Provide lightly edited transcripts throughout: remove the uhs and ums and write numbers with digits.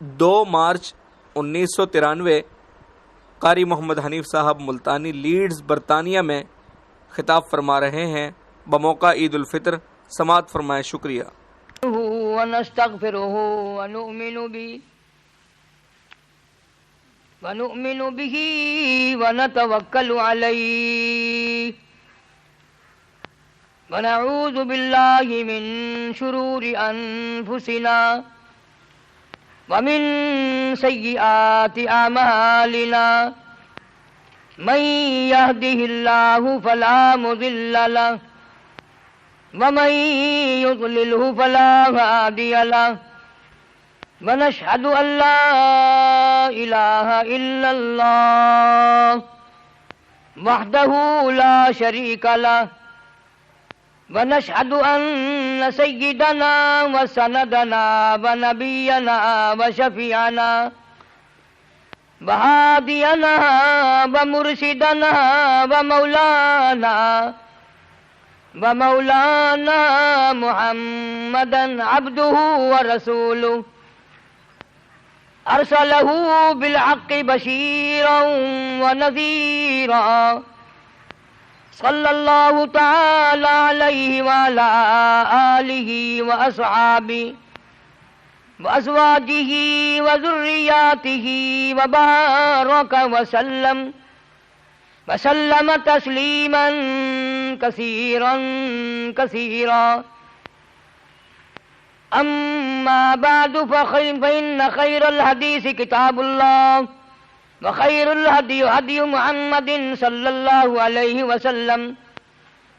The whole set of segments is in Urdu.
2 مارچ 1993 قاری محمد حنیف صاحب ملتانی لیڈز برطانیہ میں خطاب فرما رہے ہیں بموقع عید الفطر. سماعت فرمائیں. شکریہ. ونؤمن به ونتوکل علیہ ونعوذ باللہ من شرور انفسنا ومن سیئات اعمالنا من یهده اللہ فلا مضل له ومن یضللہ فلا ہادی له ونشهد ان لا الہ الا اللہ وحدہ لا شریک له ونشهد ان سیدنا وسندنا ونبینا وشفیعنا وہادینا ومرشدنا ومولانا محمدا عبدہ ورسولہ ارسلہ بالحق بشیرا ونذیرا صلی اللہ تعالی علیہ وعلی آلہ واصحابہ وازواجہ وذریاتہ وبارک وسلم تسلیما کثیرا کثیرا. اما بعد فإن خیر الحدیث کتاب اللہ وخیر الہدی ہدی محمد صلی اللہ علیہ وسلم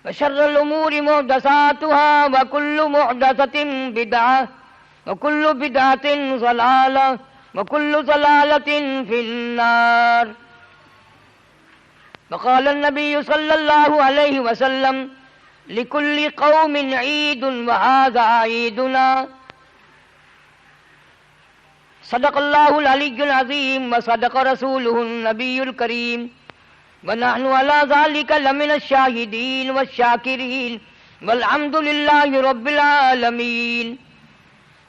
وشر الامور محدثاتها وکل محدثۃ بدعہ وکل بدعۃ ضلالہ وکل ضلالۃ فی النار. وقال النبی صلی اللہ علیہ وسلم لکل قوم عید وہذا عیدنا. صدق اللہ العلی العظیم وصدق رسولہ النبی الکریم ونحن علی ذلک لمن الشاہدین والشاکرین والحمد للہ رب العالمین.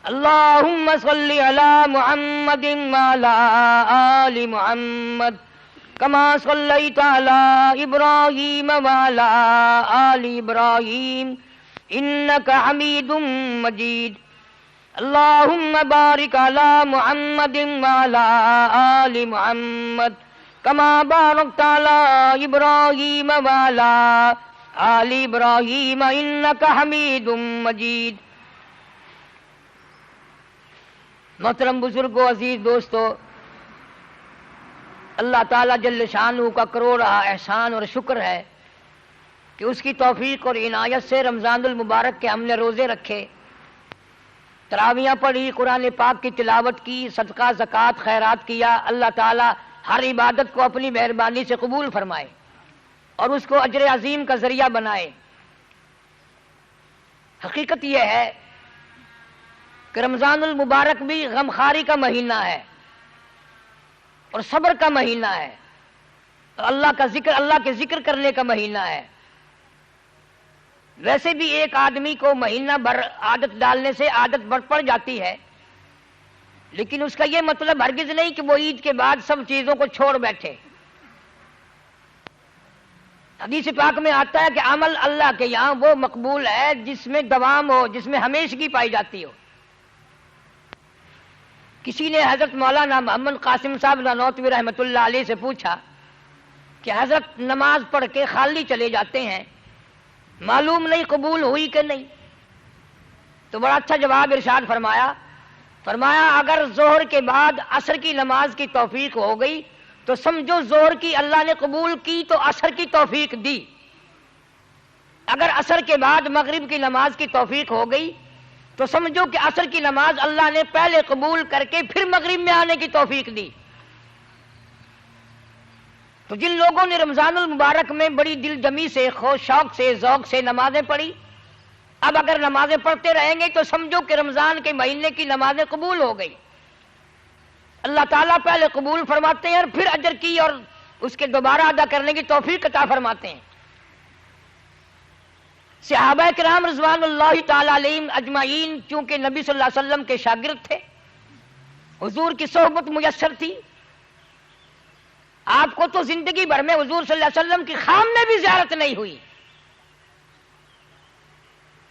اللہم صل علی محمد وعلی آل محمد کما صلیت علی ابراہیم وعلی آل ابراہیم انک حمید مجید. اللہم بارک علی محمد وعلی آل محمد کما بارکت علی ابراہیم وعلی آل ابراہیم انک حمید مجید. محترم بزرگوں، عزیز دوستو، اللہ تعالیٰ جل شانہ کا کروڑا احسان اور شکر ہے کہ اس کی توفیق اور عنایت سے رمضان المبارک کے ہم نے روزے رکھے، تراویاں پڑھی، قرآن پاک کی تلاوت کی، صدقہ زکوٰۃ خیرات کیا. اللہ تعالیٰ ہر عبادت کو اپنی مہربانی سے قبول فرمائے اور اس کو اجر عظیم کا ذریعہ بنائے. حقیقت یہ ہے کہ رمضان المبارک بھی غمخواری کا مہینہ ہے اور صبر کا مہینہ ہے، اللہ کے ذکر کرنے کا مہینہ ہے. ویسے بھی ایک آدمی کو مہینہ بھر عادت ڈالنے سے عادت بڑھ پڑ جاتی ہے، لیکن اس کا یہ مطلب ہرگز نہیں کہ وہ عید کے بعد سب چیزوں کو چھوڑ بیٹھے. حدیث پاک میں آتا ہے کہ عمل اللہ کے یہاں وہ مقبول ہے جس میں دوام ہو، جس میں ہمیشگی پائی جاتی ہو. کسی نے حضرت مولانا محمد قاسم صاحب نانوتوی رحمۃ اللہ علیہ سے پوچھا کہ حضرت نماز پڑھ کے خالی چلے جاتے ہیں، معلوم نہیں قبول ہوئی کہ نہیں. تو بڑا اچھا جواب ارشاد فرمایا اگر ظہر کے بعد عصر کی نماز کی توفیق ہو گئی تو سمجھو ظہر کی اللہ نے قبول کی تو عصر کی توفیق دی. اگر عصر کے بعد مغرب کی نماز کی توفیق ہو گئی تو سمجھو کہ عصر کی نماز اللہ نے پہلے قبول کر کے پھر مغرب میں آنے کی توفیق دی. تو جن لوگوں نے رمضان المبارک میں بڑی دل جمی سے، شوق سے، ذوق سے نمازیں پڑھی، اب اگر نمازیں پڑھتے رہیں گے تو سمجھو کہ رمضان کے مہینے کی نمازیں قبول ہو گئی. اللہ تعالیٰ پہلے قبول فرماتے ہیں اور پھر اجر کی اور اس کے دوبارہ ادا کرنے کی توفیق عطا فرماتے ہیں. صحابہ کرام رضوان اللہ تعالی علیہم اجمعین چونکہ نبی صلی اللہ علیہ وسلم کے شاگرد تھے، حضور کی صحبت میسر تھی. آپ کو تو زندگی بھر میں حضور صلی اللہ علیہ وسلم کی خام میں بھی زیارت نہیں ہوئی.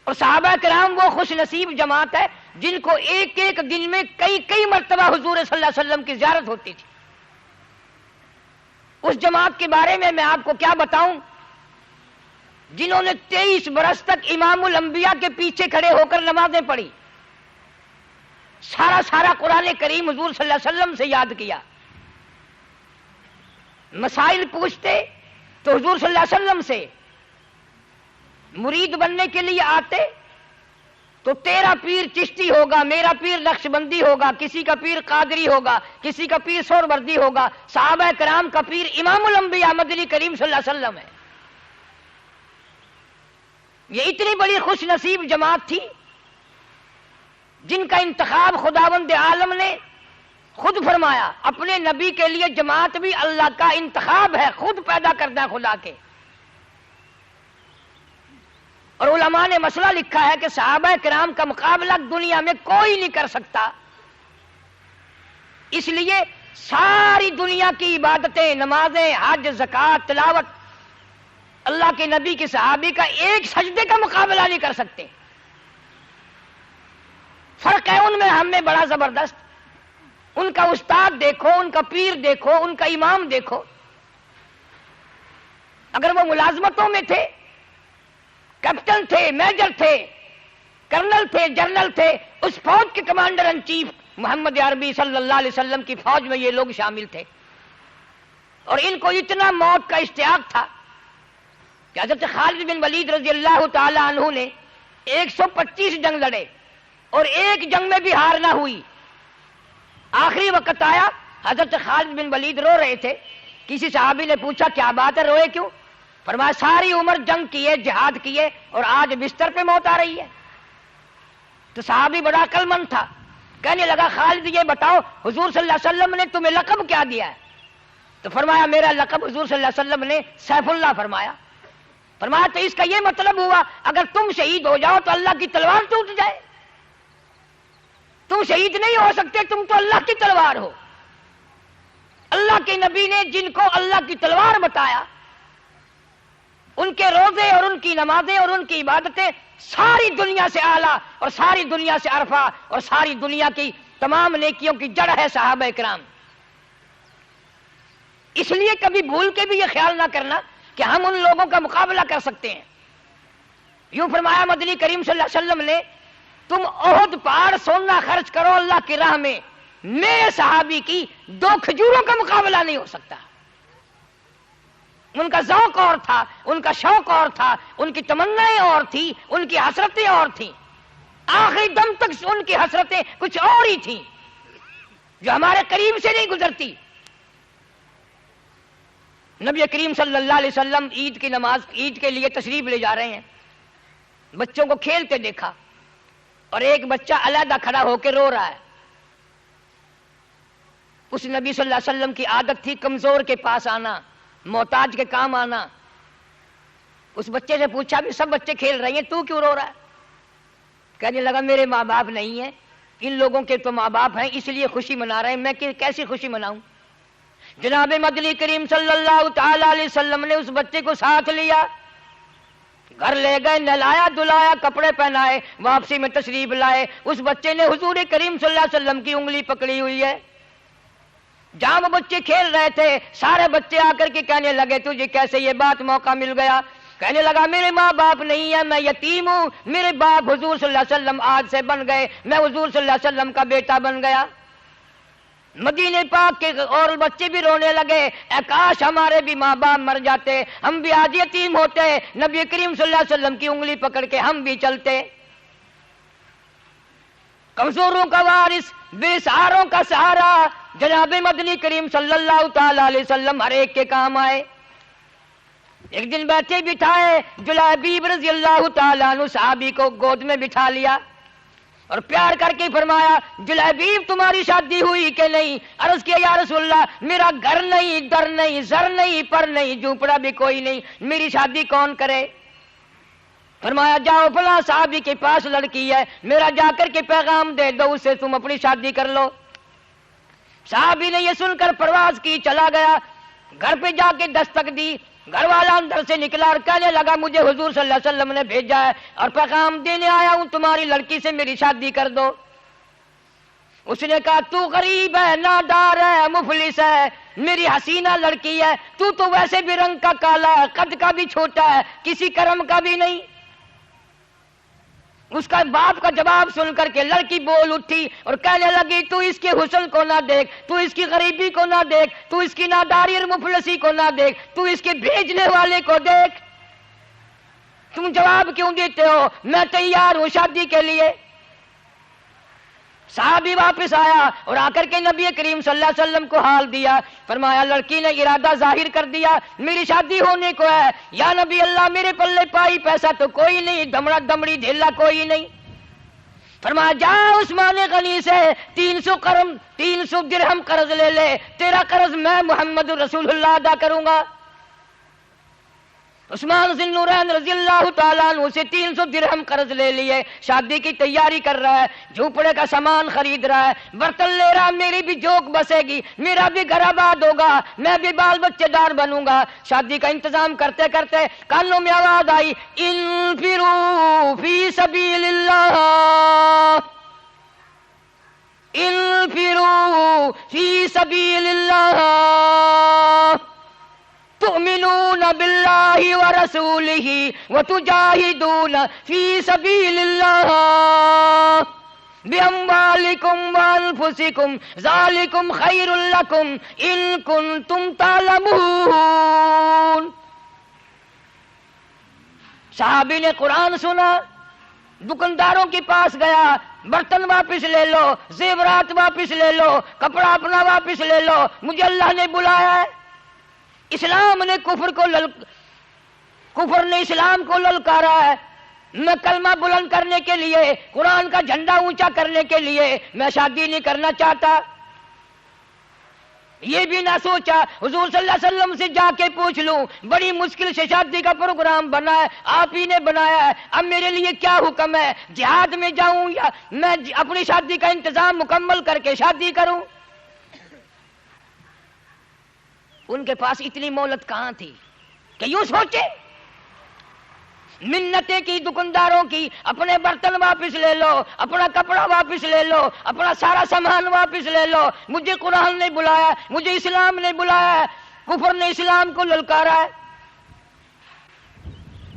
اور صحابہ کرام وہ خوش نصیب جماعت ہے جن کو ایک ایک دن میں کئی مرتبہ حضور صلی اللہ علیہ وسلم کی زیارت ہوتی تھی. اس جماعت کے بارے میں آپ کو کیا بتاؤں جنہوں نے 23 برس تک امام الانبیاء کے پیچھے کھڑے ہو کر نمازیں پڑھی، سارا قرآن کریم حضور صلی اللہ علیہ وسلم سے یاد کیا، مسائل پوچھتے تو حضور صلی اللہ علیہ وسلم سے، مرید بننے کے لیے آتے تو تیرا پیر چشتی ہوگا، میرا پیر نقشبندی ہوگا، کسی کا پیر قادری ہوگا، کسی کا پیر سہروردی ہوگا. صحابہ کرام کا پیر امام الانبیاء مدنی کریم صلی اللہ علیہ وسلم ہے. یہ اتنی بڑی خوش نصیب جماعت تھی جن کا انتخاب خداوند عالم نے خود فرمایا. اپنے نبی کے لیے جماعت بھی اللہ کا انتخاب ہے، خود پیدا کرتا ہے خدا کے. اور علماء نے مسئلہ لکھا ہے کہ صحابہ کرام کا مقابلہ دنیا میں کوئی نہیں کر سکتا. اس لیے ساری دنیا کی عبادتیں، نمازیں، حج، زکوٰۃ، تلاوت اللہ کے نبی کے صحابی کا ایک سجدے کا مقابلہ نہیں کر سکتے. فرق ہے ان میں ہم میں بڑا زبردست. ان کا استاد دیکھو، ان کا پیر دیکھو، ان کا امام دیکھو. اگر وہ ملازمتوں میں تھے، کیپٹن تھے، میجر تھے، کرنل تھے، جنرل تھے، اس فوج کے کمانڈر ان چیف محمد عربی صلی اللہ علیہ وسلم کی فوج میں یہ لوگ شامل تھے. اور ان کو اتنا موت کا اشتیاق تھا کہ حضرت خالد بن ولید رضی اللہ تعالی عنہ نے 125 جنگ لڑے اور ایک جنگ میں بھی ہار نہ ہوئی. آخری وقت آیا، حضرت خالد بن ولید رو رہے تھے. کسی صحابی نے پوچھا کیا بات ہے، روئے کیوں؟ فرمایا ساری عمر جنگ کیے، جہاد کیے، اور آج بستر پہ موت آ رہی ہے. تو صحابی بڑا عقل مند تھا، کہنے لگا خالد یہ بتاؤ حضور صلی اللہ علیہ وسلم نے تمہیں لقب کیا دیا ہے؟ تو فرمایا میرا لقب حضور صلی اللہ علیہ وسلم نے سیف اللہ فرمایا. فرمایا تو اس کا یہ مطلب ہوا اگر تم شہید ہو جاؤ تو اللہ کی تلوار ٹوٹ جائے. تم شہید نہیں ہو سکتے، تم تو اللہ کی تلوار ہو. اللہ کے نبی نے جن کو اللہ کی تلوار بتایا، ان کے روزے اور ان کی نمازیں اور ان کی عبادتیں ساری دنیا سے اعلیٰ اور ساری دنیا سے عرفہ اور ساری دنیا کی تمام نیکیوں کی جڑ ہے صحابہ کرام. اس لیے کبھی بھول کے بھی یہ خیال نہ کرنا کہ ہم ان لوگوں کا مقابلہ کر سکتے ہیں. یوں فرمایا مدنی کریم صلی اللہ علیہ وسلم نے، تم احد پہاڑ سونا خرچ کرو اللہ کی راہ میں، میرے صحابی کی 2 کھجوروں کا مقابلہ نہیں ہو سکتا. ان کا ذوق اور تھا، ان کا شوق اور تھا، ان کی تمنائیں اور تھی، ان کی حسرتیں اور تھیں. آخری دم تک ان کی حسرتیں کچھ اور ہی تھیں جو ہمارے قریب سے نہیں گزرتی. نبی کریم صلی اللہ علیہ وسلم عید کی نماز، عید کے لیے تشریف لے جا رہے ہیں. بچوں کو کھیلتے دیکھا اور ایک بچہ علیحدہ کھڑا ہو کے رو رہا ہے. اس نبی صلی اللہ علیہ وسلم کی عادت تھی کمزور کے پاس آنا، محتاج کے کام آنا. اس بچے سے پوچھا بھی سب بچے کھیل رہے ہیں، تو کیوں رو رہا ہے؟ کہنے لگا میرے ماں باپ نہیں ہیں، ان لوگوں کے تو ماں باپ ہیں، اس لیے خوشی منا رہے ہیں، میں کیسی خوشی مناؤں؟ جناب مدنی کریم صلی اللہ تعالی علیہ وسلم نے اس بچے کو ساتھ لیا، گھر لے گئے، نہلایا دھلایا، کپڑے پہنائے، واپسی میں تشریف لائے. اس بچے نے حضور کریم صلی اللہ علیہ وسلم کی انگلی پکڑی ہوئی ہے. جہاں وہ بچے کھیل رہے تھے سارے بچے آ کر کے کہنے لگے تجھے کیسے یہ بات موقع مل گیا؟ کہنے لگا میرے ماں باپ نہیں ہیں، میں یتیم ہوں، میرے باپ حضور صلی اللہ علیہ وسلم آج سے بن گئے، میں حضور صلی اللہ علیہ وسلم کا بیٹا بن گیا. مدینے پاک کے اور بچے بھی رونے لگے، اے کاش ہمارے بھی ماں باپ مر جاتے، ہم بھی آج یتیم ہوتے، نبی کریم صلی اللہ علیہ وسلم کی انگلی پکڑ کے ہم بھی چلتے. کمزوروں کا وارث، بے سہاروں کا سہارا جناب مدنی کریم صلی اللہ تعالی علیہ وسلم ہر ایک کے کام آئے. ایک دن بیٹھے بٹھائے جلیبیب رضی اللہ تعالیٰ عنہ صحابی کو گود میں بٹھا لیا اور پیار کر کے فرمایا جلیبیب تمہاری شادی ہوئی کہ نہیں؟ عرض کیا یا رسول اللہ میرا گھر نہیں، در نہیں، زر نہیں، پر نہیں، جھونپڑا بھی کوئی نہیں، میری شادی کون کرے؟ فرمایا جاؤ فلاں صحابی کے پاس لڑکی ہے، میرا جا کر کے پیغام دے دو اسے، تم اپنی شادی کر لو. صحابی نے یہ سن کر پرواز کی، چلا گیا، گھر پہ جا کے دستک دی، گھر والا اندر سے نکلا اور کہنے لگا مجھے حضور صلی اللہ علیہ وسلم نے بھیجا ہے اور پیغام دینے آیا ہوں تمہاری لڑکی سے میری شادی کر دو۔ اس نے کہا تو غریب ہے، نادار ہے، مفلس ہے، میری حسینہ لڑکی ہے، تو ویسے بھی رنگ کا کالا ہے، قد کا بھی چھوٹا ہے، کسی کرم کا بھی نہیں۔ اس کا باپ کا جواب سن کر کے لڑکی بول اٹھی اور کہنے لگی تو اس کے حسن کو نہ دیکھ، تو اس کی غریبی کو نہ دیکھ، تو اس کی ناداری اور مفلسی کو نہ دیکھ، تو اس کے بھیجنے والے کو دیکھ، تم جواب کیوں دیتے ہو؟ میں تیار ہوں شادی کے لیے۔ صحابی واپس آیا اور آ کر کے نبی کریم صلی اللہ علیہ وسلم کو حال دیا، فرمایا لڑکی نے ارادہ ظاہر کر دیا میری شادی ہونے کو ہے، یا نبی اللہ میرے پلے پائی پیسہ تو کوئی نہیں، دمڑا دمڑی ڈھیلا کوئی نہیں۔ فرمایا جا عثمان غنی سے 300 درہم قرض لے لے، تیرا قرض میں محمد رسول اللہ ادا کروں گا۔ عثمان ذی النورین رضی اللہ تعالیٰ عنہ سے 300 درہم قرض لے لیے، شادی کی تیاری کر رہا ہے، جھوپڑے کا سامان خرید رہا ہے، برتن لے رہا، میری بھی جوک بسے گی، میرا بھی گھر آباد ہوگا، میں بھی بال بچے دار بنوں گا۔ شادی کا انتظام کرتے کرتے کانوں میں آواز آئی انفروا فی سبیل اللہ، انفروا فی سبیل اللہ تؤمنون باللہ ورسولہ وتجاہدون فی سبیل اللہ باموالکم وانفسکم ذالکم خیر لکم ان کنتم تعلمون۔ صحابی نے قرآن سنا، دکانداروں کے پاس گیا، برتن واپس لے لو، زیورات واپس لے لو، کپڑا اپنا واپس لے لو، مجھے اللہ نے بلایا ہے۔ اسلام نے کفر نے اسلام کو للکارا ہے، میں کلمہ بلند کرنے کے لیے، قرآن کا جھنڈا اونچا کرنے کے لیے میں شادی نہیں کرنا چاہتا۔ یہ بھی نہ سوچا حضور صلی اللہ علیہ وسلم سے جا کے پوچھ لوں، بڑی مشکل سے شادی کا پروگرام بنا ہے، آپ ہی نے بنایا ہے، اب میرے لیے کیا حکم ہے، جہاد میں جاؤں یا میں اپنی شادی کا انتظام مکمل کر کے شادی کروں؟ ان کے پاس اتنی مہلت کہاں تھی کہ یوں سوچے، منتیں کی دکانداروں کی، اپنے برتن واپس لے لو، اپنا کپڑا واپس لے لو، اپنا سارا سامان واپس لے لو، مجھے قرآن نے بلایا، مجھے اسلام نے بلایا ہے، کفر نے اسلام کو للکارا ہے۔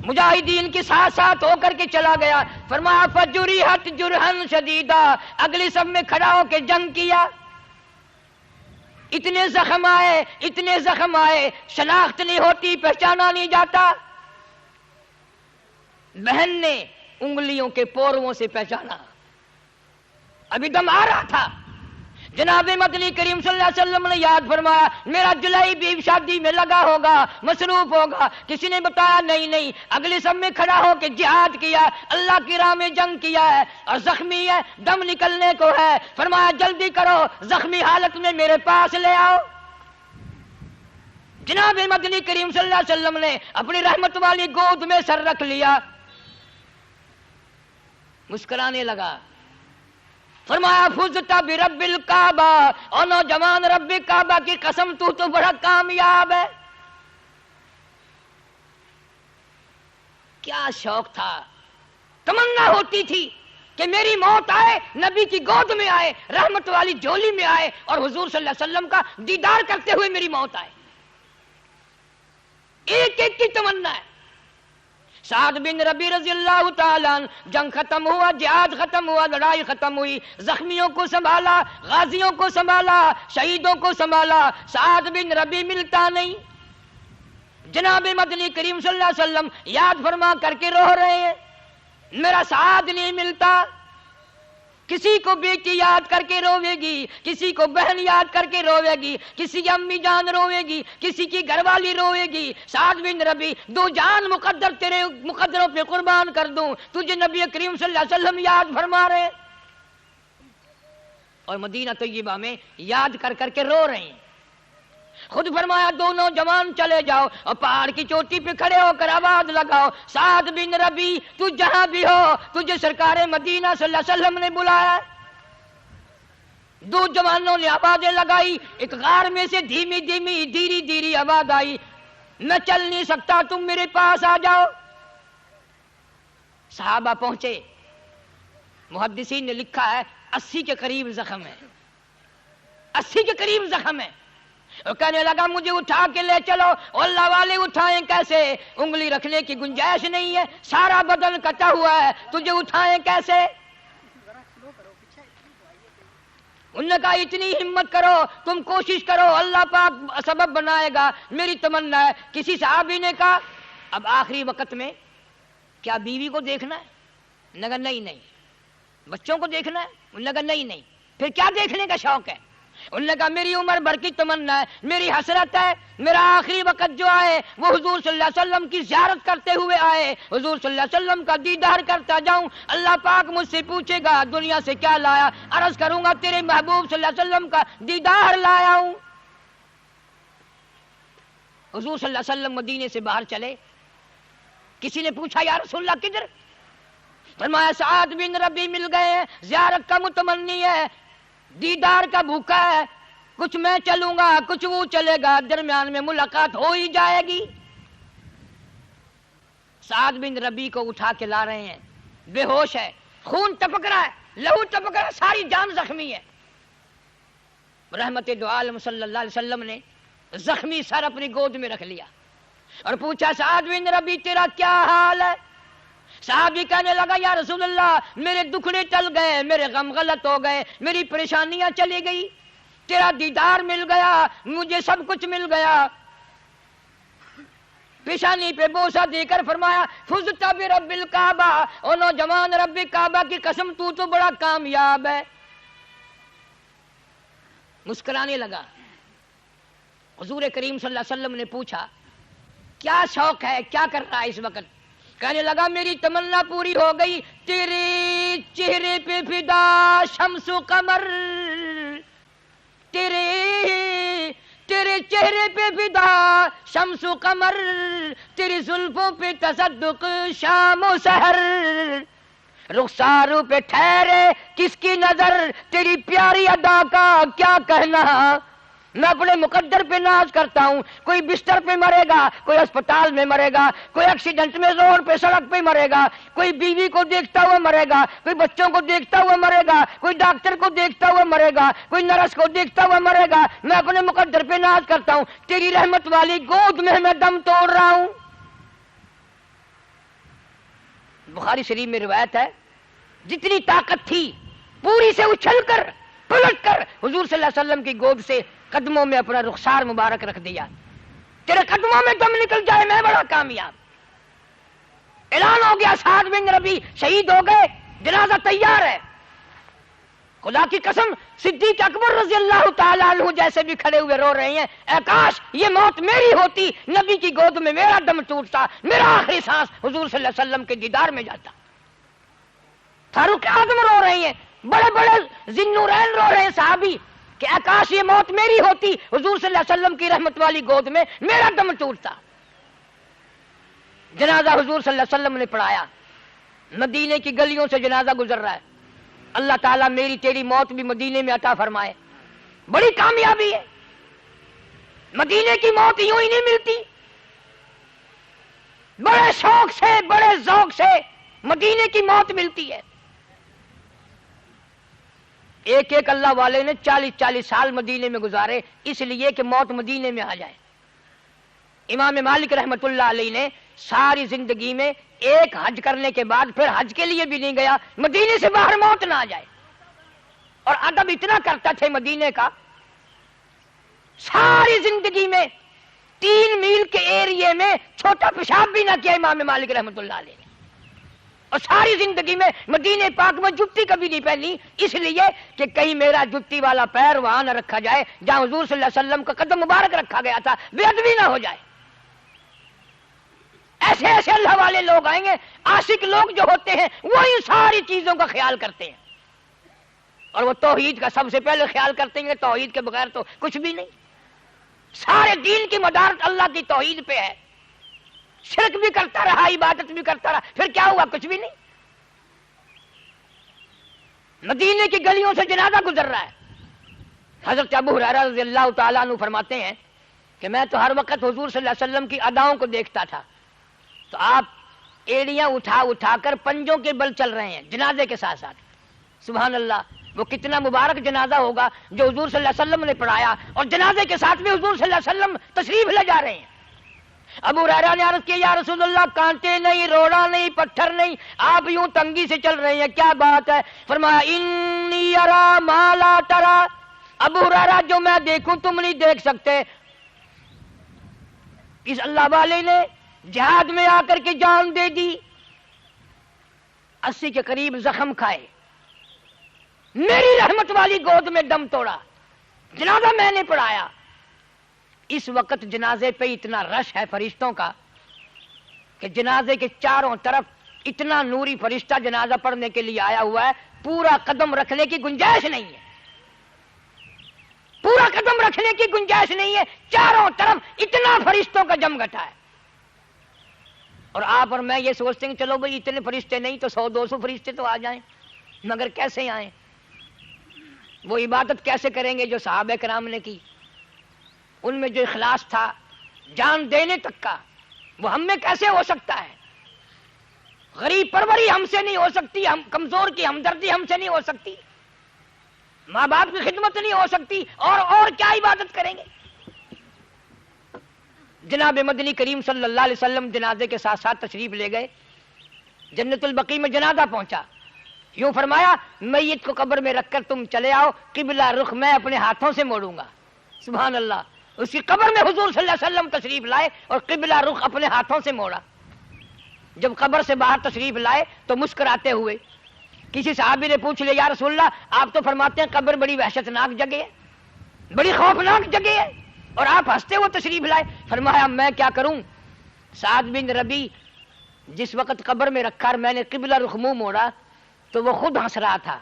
مجاہدین کے ساتھ ساتھ ہو کر کے چلا گیا، فرمایا فجرحت جرحن شدیدہ، اگلی سب میں کھڑا ہو کے جنگ کیا، اتنے زخم آئے، شناخت نہیں ہوتی، پہچانا نہیں جاتا۔ بہن نے انگلیوں کے پوروں سے پہچانا، ابھی دم آ رہا تھا۔ جناب مدنی کریم صلی اللہ علیہ وسلم نے یاد فرمایا میرا جلائی بھی شادی میں لگا ہوگا، مصروف ہوگا۔ کسی نے بتایا نہیں، اگلے سب میں کھڑا ہو کے جہاد کیا، اللہ کی راہ میں جنگ کیا ہے اور زخمی ہے، دم نکلنے کو ہے، فرمایا جلدی کرو، زخمی حالت میں میرے پاس لے آؤ۔ جناب مدنی کریم صلی اللہ علیہ وسلم نے اپنی رحمت والی گود میں سر رکھ لیا، مسکرانے لگا، فرمایا فزت برب الکعبہ، اور نوجوان رب کعبہ کی قسم تو بڑا کامیاب ہے۔ کیا شوق تھا، تمنا ہوتی تھی کہ میری موت آئے، نبی کی گود میں آئے، رحمت والی جھولی میں آئے اور حضور صلی اللہ علیہ وسلم کا دیدار کرتے ہوئے میری موت آئے۔ ایک ایک کی تمنا ہے۔ سعد بن ربی رضی اللہ تعالیٰ عنہ، جنگ ختم ہوا، جہاد ختم ہوا، لڑائی ختم ہوئی، زخمیوں کو سنبھالا، غازیوں کو سنبھالا، شہیدوں کو سنبھالا، سعد بن ربی ملتا نہیں۔ جناب مدنی کریم صلی اللہ علیہ وسلم یاد فرما کر کے رو رہے ہیں، میرا سعد نہیں ملتا۔ کسی کو بیٹی یاد کر کے روے گی، کسی کو بہن یاد کر کے روے گی، کسی کی امی جان روے گی، کسی کی گھر والی روے گی۔ سعد بن ربی، دو جان مقدر تیرے مقدروں پہ قربان کر دوں، تجھے نبی کریم صلی اللہ علیہ وسلم یاد فرما رہے اور مدینہ طیبہ میں یاد کر کر کے رو رہے ہیں۔ خود فرمایا دو نوجوان چلے جاؤ اور پہاڑ کی چوٹی پہ کھڑے ہو کر آواز لگاؤ، سعد بن ربی تو جہاں بھی ہو، تجھے سرکار مدینہ صلی اللہ علیہ وسلم نے بلایا۔ دو جوانوں نے آوازیں لگائی، ایک غار میں سے دھیمی دھیمی دھیری دھیری آواز آئی، میں چل نہیں سکتا، تم میرے پاس آ جاؤ۔ صحابہ پہنچے، محدثین نے لکھا ہے 80 کے قریب زخم ہے، 80 کے قریب زخم ہے۔ اور کہنے لگا مجھے اٹھا کے لے چلو۔ اور اللہ والے اٹھائیں کیسے؟ انگلی رکھنے کی گنجائش نہیں ہے، سارا بدن کٹا ہوا ہے، تجھے اٹھائیں کیسے؟ انہوں نے کہا اتنی ہمت کرو، تم کوشش کرو، اللہ پاک سبب بنائے گا، میری تمنا ہے۔ کسی صحابی نے کہا اب آخری وقت میں کیا بیوی کو دیکھنا ہے؟ انہوں نے کہا نہیں نہیں۔ بچوں کو دیکھنا ہے؟ انہوں نے کہا نہیں نہیں۔ پھر کیا دیکھنے کا شوق ہے؟ انہوں نے کہا میری عمر بھر کی تمنا ہے، میری حسرت ہے، میرا آخری وقت جو آئے وہ حضور صلی اللہ علیہ وسلم کی زیارت کرتے ہوئے آئے، حضور صلی اللہ علیہ وسلم کا دیدار کرتا جاؤں۔ اللہ پاک مجھ سے پوچھے گا دنیا سے کیا لایا، عرض کروں گا تیرے محبوب صلی اللہ علیہ وسلم کا دیدار لایا ہوں۔ حضور صلی اللہ علیہ وسلم مدینے سے باہر چلے، کسی نے پوچھا یا رسول اللہ کدھر؟ فرمایا سعد بن ربی مل گئے ہیں، زیارت کا متمنی ہے، دیدار کا بھوکا ہے، کچھ میں چلوں گا کچھ وہ چلے گا، درمیان میں ملاقات ہو ہی جائے گی۔ سعد بن ربی کو اٹھا کے لا رہے ہیں، بے ہوش ہے، خون ٹپک رہا ہے، لہو ٹپک رہا ہے، ساری جان زخمی ہے۔ رحمت دو عالم صلی اللہ علیہ وسلم نے زخمی سر اپنی گود میں رکھ لیا اور پوچھا سعد بن ربی تیرا کیا حال ہے؟ صحابی کہنے لگا یا رسول اللہ میرے دکھڑے ٹل گئے، میرے غم غلط ہو گئے، میری پریشانیاں چلی گئی، تیرا دیدار مل گیا، مجھے سب کچھ مل گیا۔ پیشانی پہ بوسہ دے کر فرمایا فزت برب الکعبہ، او نوجوان رب کعبہ کی قسم تو بڑا کامیاب ہے۔ مسکرانے لگا۔ حضور کریم صلی اللہ علیہ وسلم نے پوچھا کیا شوق ہے، کیا کر رہا ہے اس وقت؟ کہنے لگا میری تمنا پوری ہو گئی، تیرے چہرے پہ فدا شمس و قمر، تیرے چہرے پہ فدا شمس و قمر، تیری زلفوں پہ تصدق شام و سحر، رخساروں پہ ٹھہرے کس کی نظر، تیری پیاری ادا کا کیا کہنا۔ میں اپنے مقدر پہ ناز کرتا ہوں، کوئی بستر پہ مرے گا، کوئی اسپتال میں مرے گا، کوئی ایکسیڈنٹ میں روڈ پہ سڑک پہ مرے گا، کوئی بیوی کو دیکھتا ہوا مرے گا، کوئی بچوں کو دیکھتا ہوا مرے گا، کوئی ڈاکٹر کو دیکھتا ہوا مرے گا، کوئی نرس کو دیکھتا ہوا مرے گا، میں اپنے مقدر پہ ناز کرتا ہوں، تیری رحمت والی گود میں میں دم توڑ رہا ہوں۔ بخاری شریف میں روایت ہے جتنی طاقت تھی پوری سے اچھل کر پلٹ کر حضور صلی اللہ علیہ وسلم کی گود سے قدموں میں اپنا رخسار مبارک رکھ دیا، تیرے قدموں میں دم نکل جائے میں بڑا کامیاب۔ اعلان ہو گیا سعد بن ربی شہید ہو گئے، جنازہ تیار ہے۔ خدا کی قسم صدیق اکبر رضی اللہ تعالیٰ عنہ جیسے بھی کھڑے ہوئے رو رہے ہیں، اے کاش یہ موت میری ہوتی، نبی کی گود میں میرا دم ٹوٹتا، میرا آخری سانس حضور صلی اللہ علیہ وسلم کے دیدار میں جاتا۔ فاروق اعظم رو رہے ہیں، بڑے بڑے ذی-النورین رو رہے ہیں صحابی کہ اے کاش یہ موت میری ہوتی، حضور صلی اللہ علیہ وسلم کی رحمت والی گود میں میرا دم ٹوٹتا۔ جنازہ حضور صلی اللہ علیہ وسلم نے پڑھایا، مدینے کی گلیوں سے جنازہ گزر رہا ہے۔ اللہ تعالیٰ میری تیری موت بھی مدینے میں عطا فرمائے، بڑی کامیابی ہے۔ مدینے کی موت یوں ہی نہیں ملتی، بڑے شوق سے بڑے ذوق سے مدینے کی موت ملتی ہے۔ ایک ایک اللہ والے نے 40 سال مدینے میں گزارے اس لیے کہ موت مدینے میں آ جائے۔ امام مالک رحمت اللہ علیہ نے ساری زندگی میں ایک حج کرنے کے بعد پھر حج کے لیے بھی نہیں گیا، مدینے سے باہر موت نہ آ جائے۔ اور ادب اتنا کرتا تھے مدینے کا، ساری زندگی میں 3 میل کے ایریے میں چھوٹا پیشاب بھی نہ کیا امام مالک رحمت اللہ علیہ نے، اور ساری زندگی میں مدینے پاک میں جتی کبھی نہیں پہنی، اس لیے کہ کہیں میرا جتی والا پیر وہاں نہ رکھا جائے جہاں حضور صلی اللہ علیہ وسلم کا قدم مبارک رکھا گیا تھا، بے ادبی نہ ہو جائے۔ ایسے ایسے اللہ والے لوگ آئیں گے، عاشق لوگ جو ہوتے ہیں وہ ان ساری چیزوں کا خیال کرتے ہیں، اور وہ توحید کا سب سے پہلے خیال کرتے ہیں، توحید کے بغیر تو کچھ بھی نہیں۔ سارے دین کی مدارت اللہ کی توحید پہ ہے، شرک بھی کرتا رہا عبادت بھی کرتا رہا، پھر کیا ہوا؟ کچھ بھی نہیں۔ مدینے کی گلیوں سے جنازہ گزر رہا ہے، حضرت ابو ہریرہ رضی اللہ تعالیٰ عنہ فرماتے ہیں کہ میں تو ہر وقت حضور صلی اللہ علیہ وسلم کی اداؤں کو دیکھتا تھا، تو آپ ایڑیاں اٹھا اٹھا کر پنجوں کے بل چل رہے ہیں جنازے کے ساتھ ساتھ. سبحان اللہ، وہ کتنا مبارک جنازہ ہوگا جو حضور صلی اللہ علیہ وسلم نے پڑھایا، اور جنازے کے ساتھ بھی حضور صلی اللہ علیہ وسلم تشریف لے جا رہے ہیں. ابو ہریرہ نے عرض کیا یا رسول اللہ، کانٹے نہیں، روڑا نہیں، پتھر نہیں، آپ یوں تنگی سے چل رہے ہیں، کیا بات ہے؟ فرمایا انی ارا ما لا ترا، ابو ہریرہ جو میں دیکھوں تم نہیں دیکھ سکتے. اس اللہ والے نے جہاد میں آ کر کے جان دے دی، 80 کے قریب زخم کھائے، میری رحمت والی گود میں دم توڑا، جنازہ میں نے پڑھایا. اس وقت جنازے پہ اتنا رش ہے فرشتوں کا کہ جنازے کے چاروں طرف اتنا نوری فرشتہ جنازہ پڑھنے کے لیے آیا ہوا ہے، پورا قدم رکھنے کی گنجائش نہیں ہے، پورا قدم رکھنے کی گنجائش نہیں ہے، چاروں طرف اتنا فرشتوں کا جم گھٹا ہے. اور آپ اور میں یہ سوچتے ہیں چلو بھئی اتنے فرشتے نہیں تو 100-200 فرشتے تو آ جائیں، مگر کیسے آئیں؟ وہ عبادت کیسے کریں گے جو صحابہ کرام نے کی؟ ان میں جو اخلاص تھا جان دینے تک کا، وہ ہم میں کیسے ہو سکتا ہے؟ غریب پروری ہم سے نہیں ہو سکتی، ہم کمزور کی ہمدردی ہم سے نہیں ہو سکتی، ماں باپ کی خدمت نہیں ہو سکتی، اور کیا عبادت کریں گے؟ جناب مدنی کریم صلی اللہ علیہ وسلم جنازے کے ساتھ ساتھ تشریف لے گئے. جنت البقیع میں جنازہ پہنچا، یوں فرمایا میت کو قبر میں رکھ کر تم چلے آؤ، قبلہ رخ میں اپنے ہاتھوں سے موڑوں گا. سبحان اللہ، اس کی قبر میں حضور صلی اللہ علیہ وسلم تشریف لائے اور قبلہ رخ اپنے ہاتھوں سے موڑا. جب قبر سے باہر تشریف لائے تو مسکراتے ہوئے کسی صحابی نے پوچھ لیا یا رسول اللہ، آپ تو فرماتے ہیں قبر بڑی وحشتناک جگہ ہے، بڑی خوفناک جگہ ہے، اور آپ ہنستے ہوئے تشریف لائے. فرمایا میں کیا کروں، سعد بن ربی جس وقت قبر میں رکھا اور میں نے قبلہ رخ منہ موڑا تو وہ خود ہنس رہا تھا.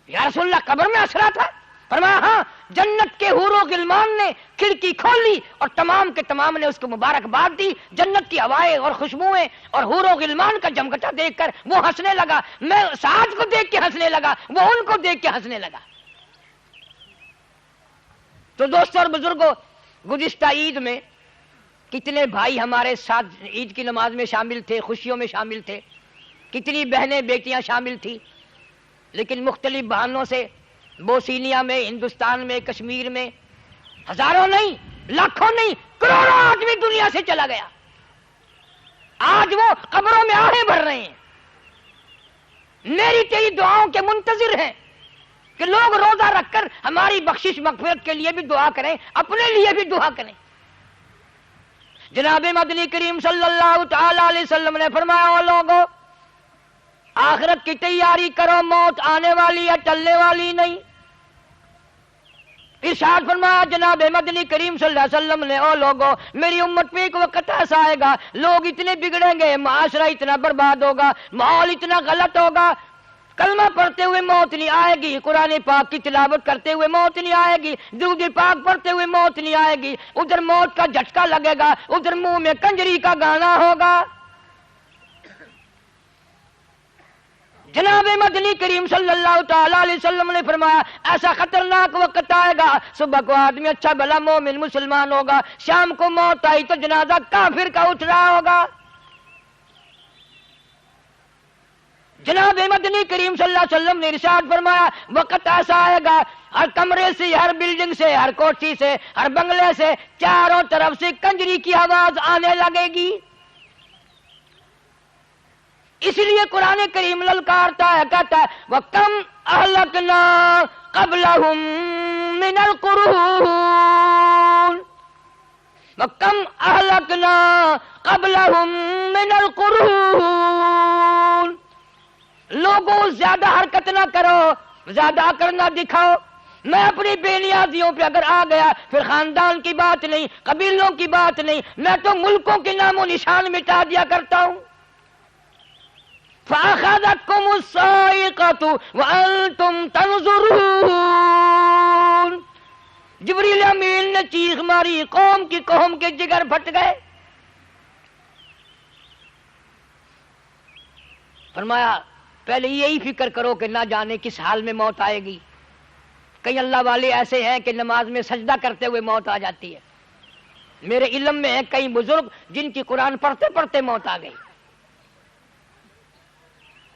یا رسول اللہ قبر میں ہنس رہا تھا؟ فرمایا ہاں، جنت کے حور و غلمان نے کھڑکی کھولی اور تمام کے تمام نے اس کو مبارکباد دی. جنت کی ہوائیں اور خوشبوئیں اور حور و غلمان کا جمگٹا دیکھ کر وہ ہنسنے لگا، میں سعد کو دیکھ کے ہنسنے لگا، وہ ان کو دیکھ کے ہنسنے لگا. تو دوستوں اور بزرگوں، گزشتہ عید میں کتنے بھائی ہمارے ساتھ عید کی نماز میں شامل تھے، خوشیوں میں شامل تھے، کتنی بہنیں بیٹیاں شامل تھی، لیکن مختلف بہانوں سے بوسینیا میں، ہندوستان میں، کشمیر میں ہزاروں نہیں، لاکھوں نہیں، کروڑوں آدمی دنیا سے چلا گیا. آج وہ قبروں میں آہیں بھر رہے ہیں، میری تیری دعاؤں کے منتظر ہیں کہ لوگ روزہ رکھ کر ہماری بخشش مغفرت کے لیے بھی دعا کریں، اپنے لیے بھی دعا کریں. جناب مدنی کریم صلی اللہ تعالی علیہ وسلم نے فرمایا او لوگو، آخرت کی تیاری کرو، موت آنے والی ہے، ٹلنے والی نہیں. ارشاد فرمایا جناب مدنی کریم صلی اللہ علیہ وسلم نے او لوگو، میری امت پہ ایک وقت ایسا آئے گا، لوگ اتنے بگڑیں گے، معاشرہ اتنا برباد ہوگا، ماحول اتنا غلط ہوگا، کلمہ پڑھتے ہوئے موت نہیں آئے گی، قرآن پاک کی تلاوت کرتے ہوئے موت نہیں آئے گی، درود پاک پڑھتے ہوئے موت نہیں آئے گی، ادھر موت کا جھٹکا لگے گا، ادھر منہ میں کنجری کا گانا ہوگا. جناب مدنی کریم صلی اللہ تعالی علیہ وسلم نے فرمایا ایسا خطرناک وقت آئے گا، صبح کو آدمی اچھا بھلا مومن مسلمان ہوگا، شام کو موت آئی تو جنازہ کافر کا اٹھ رہا ہوگا. جناب مدنی کریم صلی اللہ علیہ وسلم نے ارشاد فرمایا وقت ایسا آئے گا، ہر کمرے سے، ہر بلڈنگ سے، ہر کوٹھی سے، ہر بنگلے سے چاروں طرف سے کنجری کی آواز آنے لگے گی. اس لیے قرآن کریم للکارتا ہے، کہتا ہے وَكَمْ أَهْلَكْنَا قَبْلَهُمْ مِنَ الْقُرُونِ وَكَمْ أَهْلَكْنَا قَبْلَهُمْ مِنَ الْقُرُونِ. لوگوں زیادہ حرکت نہ کرو، زیادہ کرنا دکھاؤ. میں اپنی بے نیازیوں پہ اگر آ گیا پھر خاندان کی بات نہیں، قبیلوں کی بات نہیں، میں تو ملکوں کے نام و نشان مٹا دیا کرتا ہوں. فَأَخَذَتْكُمُ الصَّاعِقَةُ وَأَنْتُمْ تَنْظُرُونَ. جبریل امین نے چیخ ماری، قوم کی قوم کے جگر پھٹ گئے. فرمایا پہلے یہی فکر کرو کہ نہ جانے کس حال میں موت آئے گی. کئی اللہ والے ایسے ہیں کہ نماز میں سجدہ کرتے ہوئے موت آ جاتی ہے. میرے علم میں ہے کئی بزرگ جن کی قرآن پڑھتے پڑھتے موت آ گئی,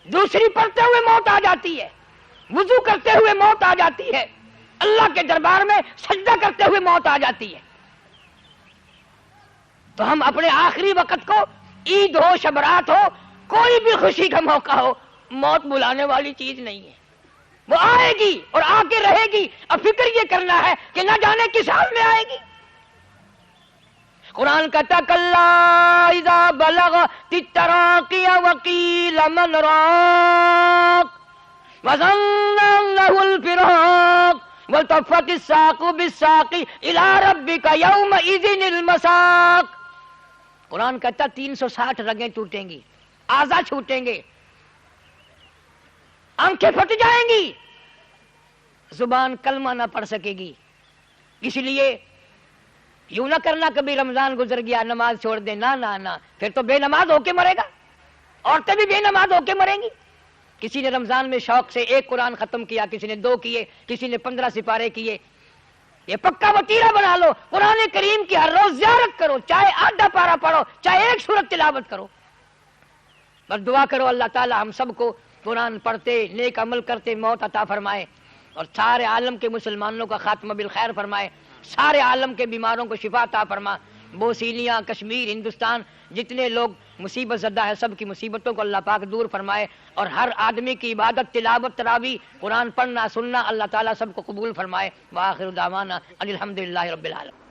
دوسری پڑھتے ہوئے موت آ جاتی ہے, وضو کرتے ہوئے موت آ جاتی ہے, اللہ کے دربار میں سجدہ کرتے ہوئے موت آ جاتی ہے. تو ہم اپنے آخری وقت کو, عید ہو شبرات ہو کوئی بھی خوشی کا موقع ہو, موت بلانے والی چیز نہیں ہے, وہ آئے گی اور آ کے رہے گی. اب فکر یہ کرنا ہے کہ نہ جانے کس حال میں آئے گی. قرآن کہتا کلا اذا بلغت التراقی وقیل من راق وظن انه الفراق والتفت الساق بالساق الى ربك يومئذ المساق. قرآن کہتا 360 رگیں ٹوٹیں گی, اعضاء چھوٹیں گے, آنکھیں پھٹ جائیں گی, زبان کلمہ نہ پڑھ سکے گی. اس لیے یوں نہ کرنا کبھی رمضان گزر گیا نماز چھوڑ دے, نہ پھر تو بے نماز ہو کے مرے گا. عورتیں بھی بے نماز ہو کے مریں گی. کسی نے رمضان میں شوق سے 1 قرآن ختم کیا, کسی نے 2 کیے, کسی نے 15 سپارے کیے. یہ پکا وتیرہ بنا لو, قرآن کریم کی ہر روز زیارت کرو, چاہے آدھا پارہ پڑھو, چاہے 1 سورت تلاوت کرو. بس دعا کرو اللہ تعالی ہم سب کو قرآن پڑھتے نیک عمل کرتے موت عطا فرمائے, اور سارے عالم کے مسلمانوں کا خاتمہ بالخیر فرمائے, سارے عالم کے بیماروں کو شفا عطا فرما. بوسینیا, کشمیر, ہندوستان جتنے لوگ مصیبت زدہ ہے سب کی مصیبتوں کو اللہ پاک دور فرمائے, اور ہر آدمی کی عبادت تلاوت تراویح قرآن پڑھنا سننا اللہ تعالیٰ سب کو قبول فرمائے. وآخر دعوانا ان الحمدللہ رب العالمین.